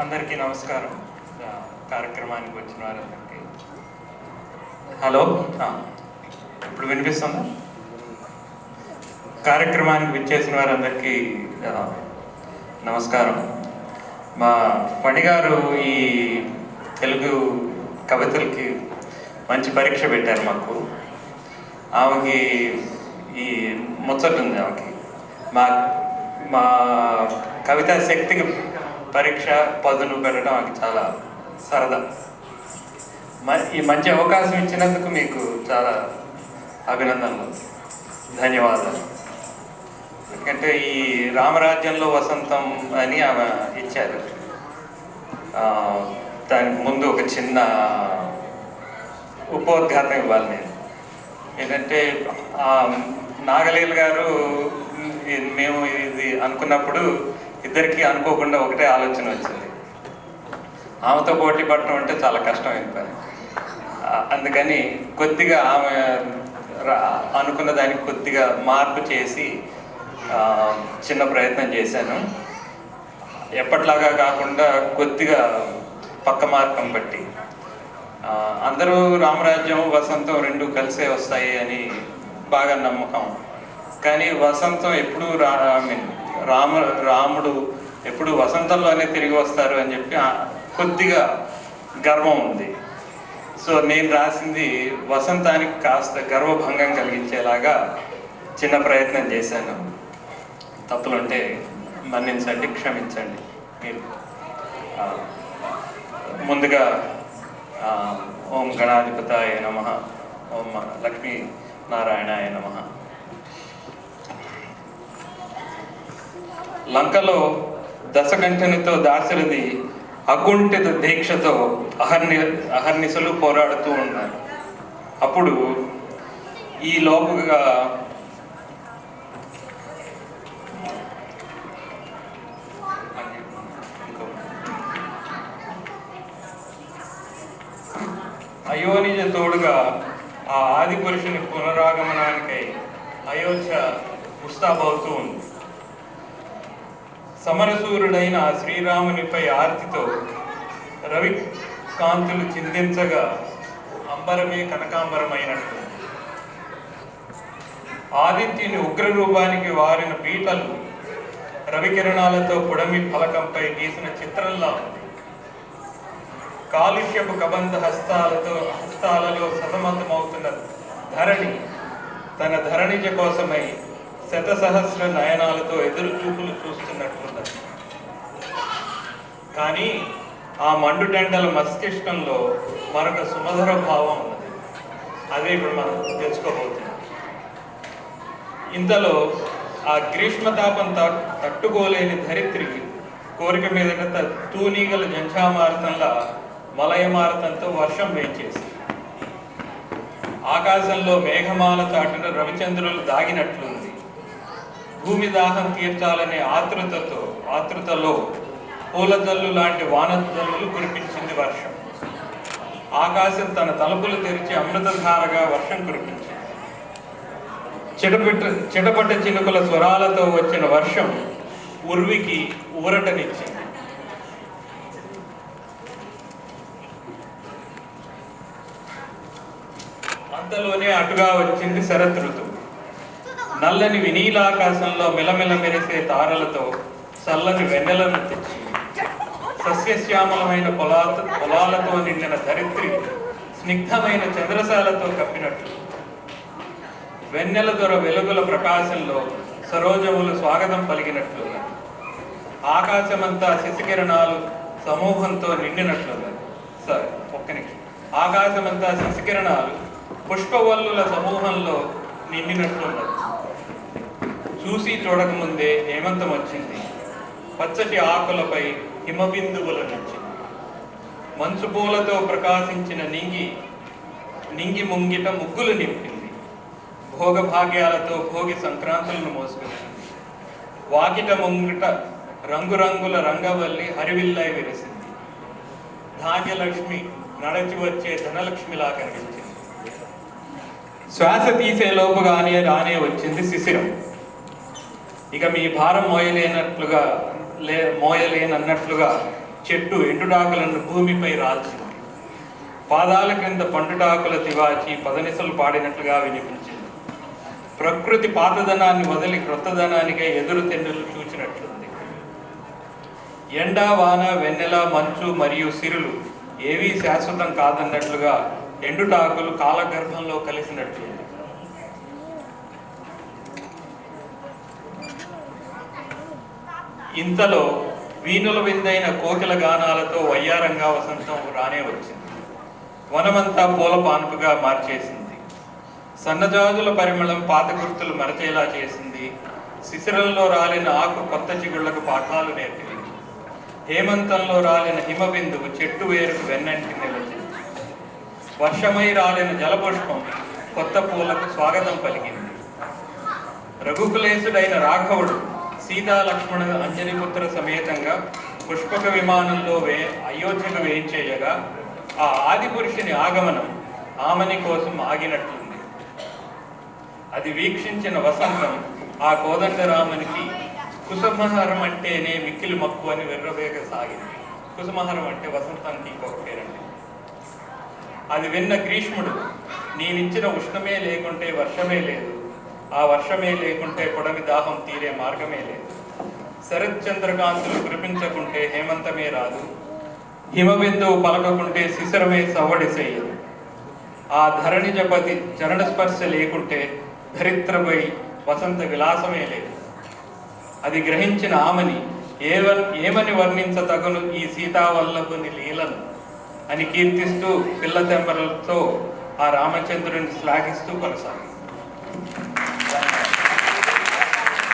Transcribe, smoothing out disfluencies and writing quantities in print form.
అందరికీ నమస్కారం. కార్యక్రమానికి వచ్చిన వారందరికీ హలో. ఇప్పుడు వినిపిస్తుందా? కార్యక్రమానికి విచ్చేసిన వారందరికీ నమస్కారం. మా మణిగారు ఈ తెలుగు కవితలకి మంచి పరీక్ష పెట్టారు మాకు. ఆమెకి ఈ ముచ్చట ఉంది. ఆమెకి మా మా కవితా శక్తికి పరీక్ష పదును పెట్టడం ఆమెకి చాలా సరదా. ఈ మంచి అవకాశం ఇచ్చినందుకు మీకు చాలా అభినందనలు, ధన్యవాదాలు. ఎందుకంటే ఈ రామరాజ్యంలో వసంతం అని ఆమె ఇచ్చారు. దానికి ముందు ఒక చిన్న ఉపోద్ఘాతం ఇవ్వాలి నేను. ఏంటంటే నాగలీల గారు మేము ఇది అనుకున్నప్పుడు ఇద్దరికి అనుకోకుండా ఒకటే ఆలోచన వచ్చింది. ఆమెతో పోటీ పడటం అంటే చాలా కష్టమైన పని. అందుకని కొద్దిగా ఆమె అనుకున్న దానికి కొద్దిగా మార్పు చేసి చిన్న ప్రయత్నం చేశాను. ఎప్పటిలాగా కాకుండా కొద్దిగా పక్క మార్గం బట్టి అందరూ రామరాజ్యం వసంతం రెండు కలిసే వస్తాయి అని బాగా నమ్మకం. కానీ వసంతం ఎప్పుడు రాముడు ఎప్పుడు వసంతంలోనే తిరిగి వస్తారు అని చెప్పి కొద్దిగా గర్వం ఉంది. సో నేను రాసింది వసంతానికి కాస్త గర్వభంగం కలిగించేలాగా చిన్న ప్రయత్నం చేశాను. తప్పులుంటే మన్నించండి, క్షమించండి. మీరు ముందుగా ఓం గణాధిపతాయ నమః, ఓం లక్ష్మీ నారాయణాయ నమః. లంకలో దశకంఠనితో దాశరథి అకుంఠిత దీక్షతో అహర్నిశలు పోరాడుతూ ఉన్నారు. అప్పుడు ఈ లోపుగా అయోనిజ తోడుగా ఆ ఆది పురుషుని పునరాగమనానికై అయోధ్య ముస్తాబవుతూ ఉంది. సమరసూరుడైన శ్రీరామునిపై ఆర్తితో రవి కాంతులు చిందించగా అంబరమే కనకాంబరమైనట్టు ఆదిత్యుని ఉగ్రరూపానికి వారిన పీటలు రవికిరణాలతో పుడమి ఫలకంపై గీసిన చిత్రంలా ఉంది. కాలుష్యపు కబంధ హస్తాలలో సతమతమవుతున్న ధరణి తన ధరణిజ కోసమై శతసహస్ర నయనాలతో ఎదురు చూపులు చూస్తున్నట్లున్నది. కానీ ఆ మండుటెండల మస్తిష్కంలో మరొక సుమధుర భావం ఉన్నది. అదే ఇప్పుడు మనం తెలుసుకోబోతున్నాం. ఇంతలో ఆ గ్రీష్మతాపం తట్టుకోలేని ధరిత్రి కోరిక మీదట తూనీగల జంఝామారతంలా మలయమారతంతో వర్షం వేయించేసి ఆకాశంలో మేఘమాల చాటున రవిచంద్రులు దాగినట్లుంది. భూమి దాహం తీర్చాలనే ఆతృతలో పూలజల్లు లాంటి వానజల్లులు కురిపించింది వర్షం. ఆకాశం తన తలుపులు తెరిచి అమృతధారగా వర్షం కురిపించింది. చిటపట చినుకుల స్వరాలతో వచ్చిన వర్షం ఉర్వికి ఊరటనిచ్చింది. అంతలోనే అటుగా వచ్చింది శరత్ ఋతువు. నల్లని వినీలాకాశంలో మెలమెల మెరిసే తారలతో చల్లని వెన్నెలను తెచ్చి సస్యశ్యామలమైన పొలాలతో నిండిన ధరిత్రి స్నిగ్ధమైన చంద్రశాలతో కప్పినట్లు వెన్నెల దొర వెలుగుల ప్రకాశంలో సరోజములు స్వాగతం పలికినట్లున్నది. ఆకాశమంతా శశికిరణాలు సమూహంతో నిండినట్లున్నది. ఆకాశమంతా శశికిరణాలు పుష్పవల్లుల సమూహంలో నిండినట్లున్నది. చూసి చూడకముందే హేమంతం వచ్చింది. పచ్చటి ఆకులపై హిమబిందువులు నిలిచింది. మంచు పూలతో ప్రకాశించిన నింగి ముంగిట ముగ్గులు నింపింది. భోగభాగ్యాలతో భోగి సంక్రాంతులను మోసుకొచ్చింది. వాకిట ముంగిట రంగురంగుల రంగవల్లి హరివిల్లై విరిసింది. ధాన్యలక్ష్మి నడచి వచ్చే ధనలక్ష్మిలా కనిపించింది. శ్వాస తీసే లోపుగానే రానే వచ్చింది శిశిరం. ఇక మీ భారం మోయలేనన్నట్లుగా చెట్టు ఎండుటాకులను భూమిపై రాల్చింది. పాదాల క్రింద పండుటాకుల తివాచి పదనిసలు పాడినట్లుగా వినిపించింది. ప్రకృతి పాతదనాన్ని వదిలి క్రొత్తదనానికై ఎదురు తెన్నులు చూచినట్లుంది. ఎండ, వాన, వెన్నెల, మంచు మరియు సిరులు ఏవీ శాశ్వతం కాదన్నట్లుగా ఎండుటాకులు కాలగర్భంలో కలిసినట్లుంది. ఇంతలో వీణుల విందైన కోకిల గానాలతో వయ్యారంగా వసంతం రానే వచ్చింది. వనమంతా పూల పాన్పుగా మార్చేసింది. సన్నజాజుల పరిమళం పాత గుర్తులు మరచేలా చేసింది. శిశిరంలో రాలిన ఆకు కొత్త చిగుళ్లకు పాఠాలు నేర్పింది. హేమంతంలో రాలిన హిమబిందువు చెట్టు వేరుకు వెన్నంటి నిలిచింది. వర్షమై రాలిన జలపుష్పం కొత్త పూలకు స్వాగతం పలికింది. రఘుకులేశుడైన రాఘవుడు సీతా లక్ష్మణ అంజనిపుత్ర సమేతంగా పుష్పక విమానంలో అయోధ్యకు వేయించేయగా ఆ ఆది పురుషుని ఆగమనం ఆమని కోసం ఆగినట్లుంది. అది వీక్షించిన వసంతం ఆ కోదండరామునికి కుసుమహరం అంటేనే మిక్కిలి మక్కు అని వెర్రవేగ సాగింది. కుసుమహరం అంటే వసంతానికి ఇంకొక పేరండి. అది విన్న గ్రీష్ముడు, నేనిచ్చిన ఉష్ణమే లేకుంటే వర్షమే లేదు, ఆ వర్షమే లేకుంటే పొడవి దాహం తీరే మార్గమే లేదు, శరత్చంద్రకాంతులు కురిపించకుంటే హేమంతమే రాదు, హిమబిందువు పలకకుంటే శిశిరమే సవ్వడి చెయ్యదు, ఆ ధరణిజపతి చరణస్పర్శ లేకుంటే ధరిత్రపై వసంత విలాసమే లేదు. అది గ్రహించిన ఆమని ఏమని వర్ణించతగును ఈ సీతావల్లభుని లీలను అని కీర్తిస్తూ పిల్ల తెంబరలతో ఆ రామచంద్రుని శ్లాఘిస్తూ కొనసాగింది.